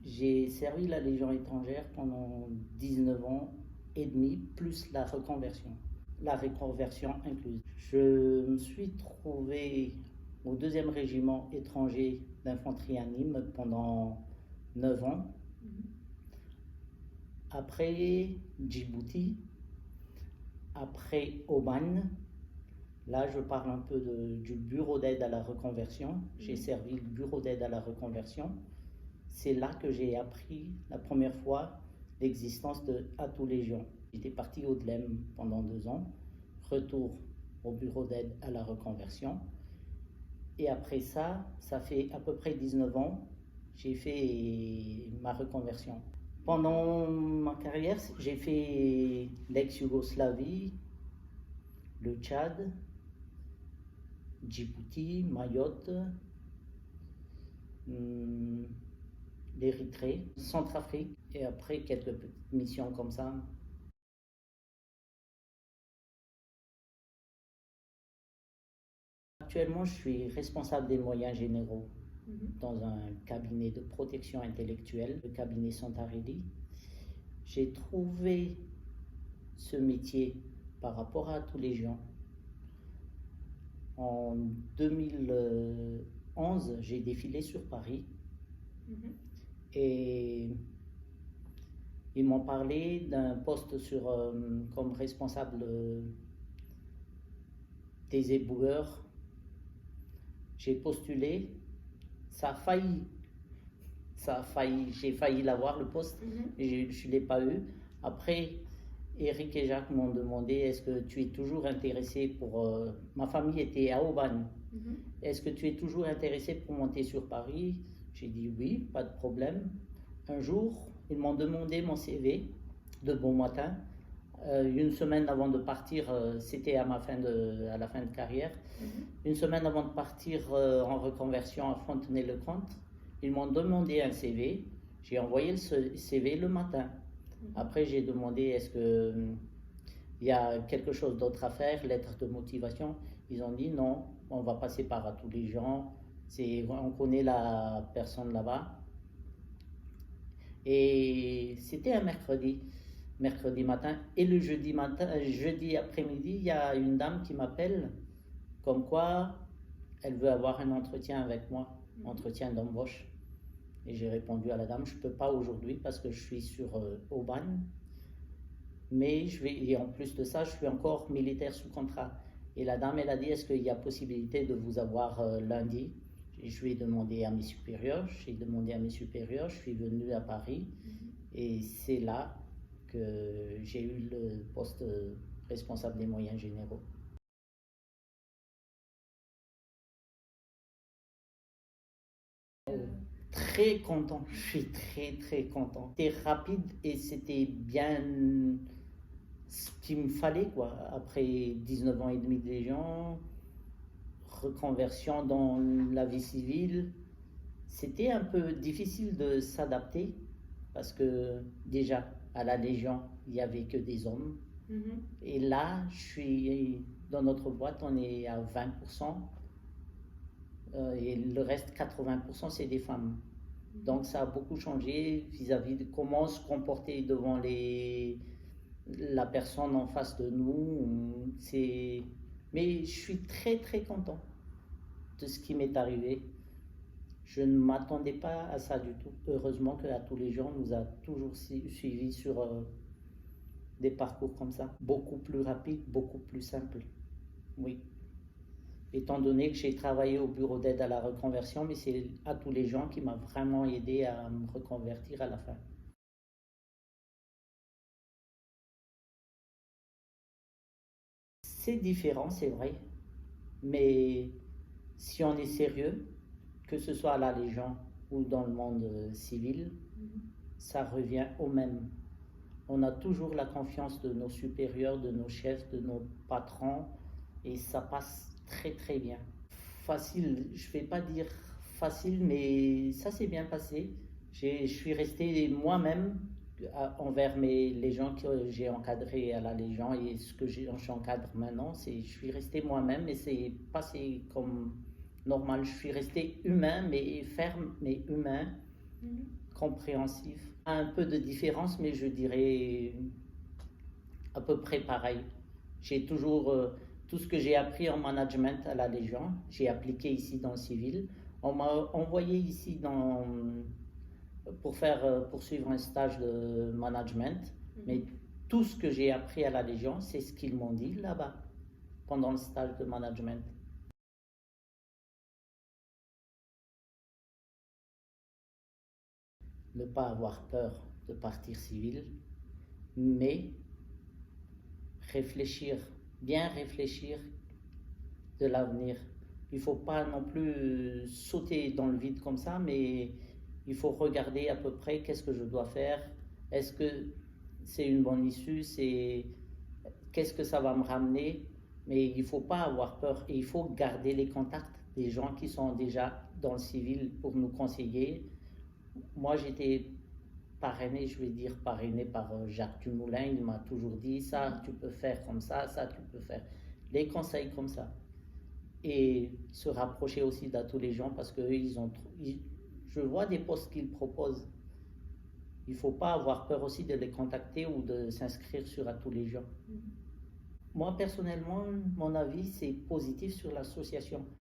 J'ai servi la Légion étrangère pendant 19 ans et demi, plus la reconversion incluse. Je me suis trouvé au 2e régiment étranger d'infanterie à Nîmes pendant 9 ans. Après Djibouti, après Oman, là je parle un peu du bureau d'aide à la reconversion. J'ai servi le bureau d'aide à la reconversion. C'est là que j'ai appris la première fois l'existence de Atout Légion. J'étais parti au DLEM pendant 2 ans, retour au bureau d'aide à la reconversion. Et après ça, ça fait à peu près 19 ans, j'ai fait ma reconversion. Pendant ma carrière, j'ai fait l'ex-Yougoslavie, le Tchad, Djibouti, Mayotte, l'Érythrée, Centrafrique et après quelques petites missions comme ça. Actuellement, je suis responsable des moyens généraux dans un cabinet de protection intellectuelle, le cabinet Santarelli. J'ai trouvé ce métier par rapport à tous les gens. En 2011, j'ai défilé sur Paris et ils m'ont parlé d'un poste comme responsable des éboueurs. J'ai postulé, ça a failli, j'ai failli l'avoir le poste, mais je ne l'ai pas eu. Après, Eric et Jacques m'ont demandé est-ce que tu es toujours intéressé pour. Ma famille était à Aubagne. Est-ce que tu es toujours intéressé pour monter sur Paris? J'ai dit oui, pas de problème. Un jour, ils m'ont demandé mon CV de bon matin. Une semaine avant de partir, c'était à la fin de carrière. Une semaine avant de partir en reconversion à Fontenay-le-Comte, ils m'ont demandé un CV. J'ai envoyé le CV le matin. Après, j'ai demandé est-ce qu'il y a quelque chose d'autre à faire, lettre de motivation. Ils ont dit non, on va passer par à tous les gens. On connaît la personne là-bas. Et c'était un mercredi matin. Et le jeudi après-midi, il y a une dame qui m'appelle comme quoi elle veut avoir un entretien avec moi, entretien d'embauche. Et j'ai répondu à la dame, je ne peux pas aujourd'hui parce que je suis sur Aubagne. Mais et en plus de ça, je suis encore militaire sous contrat. Et la dame, elle a dit, est-ce qu'il y a possibilité de vous avoir lundi? Et je lui ai demandé à mes supérieurs, je suis venu à Paris. Et c'est là que j'ai eu le poste responsable des moyens généraux. Très content, je suis très content. C'était rapide et c'était bien ce qu'il me fallait quoi. Après 19 ans et demi de Légion, reconversion dans la vie civile, c'était un peu difficile de s'adapter parce que déjà à la Légion, il n'y avait que des hommes. Et là, dans notre boîte, on est à 20%. Et le reste, 80%, c'est des femmes. Donc ça a beaucoup changé vis-à-vis de comment se comporter devant la personne en face de nous. Mais je suis très content de ce qui m'est arrivé. Je ne m'attendais pas à ça du tout. Heureusement que Atout Légion nous a toujours suivis sur des parcours comme ça. Beaucoup plus rapide, beaucoup plus simple. Oui. Étant donné que j'ai travaillé au bureau d'aide à la reconversion, mais c'est Atout Légion qui m'a vraiment aidé à me reconvertir à la fin. C'est différent, c'est vrai, mais si on est sérieux, que ce soit à la Légion ou dans le monde civil, ça revient au même. On a toujours la confiance de nos supérieurs, de nos chefs, de nos patrons, et ça passe très bien. Facile, je ne vais pas dire facile, mais ça s'est bien passé. Je suis resté moi-même envers les gens que j'ai encadrés à la Légion et ce que j'encadre maintenant. Je suis resté moi-même et c'est passé comme normal. Je suis resté humain, mais ferme, mais humain. compréhensif. Un peu de différence, mais je dirais à peu près pareil. J'ai toujours tout ce que j'ai appris en management à la Légion, j'ai appliqué ici dans le civil. On m'a envoyé ici pour suivre un stage de management, mais tout ce que j'ai appris à la Légion, c'est ce qu'ils m'ont dit là-bas pendant le stage de management. Ne pas avoir peur de partir civil, mais réfléchir, bien réfléchir de l'avenir. Il ne faut pas non plus sauter dans le vide comme ça, mais il faut regarder à peu près qu'est-ce que je dois faire. Est-ce que c'est une bonne issue? Qu'est-ce que ça va me ramener? Mais il ne faut pas avoir peur et il faut garder les contacts des gens qui sont déjà dans le civil pour nous conseiller. Moi, j'étais parrainé, je vais dire parrainé par Jacques Dumoulin. Il m'a toujours dit ça, tu peux faire comme ça tu peux faire. Les conseils comme ça. Et se rapprocher aussi de tous les gens parce que je vois des postes qu'ils proposent. Il ne faut pas avoir peur aussi de les contacter ou de s'inscrire sur à tous les gens. Moi, personnellement, mon avis, c'est positif sur l'association.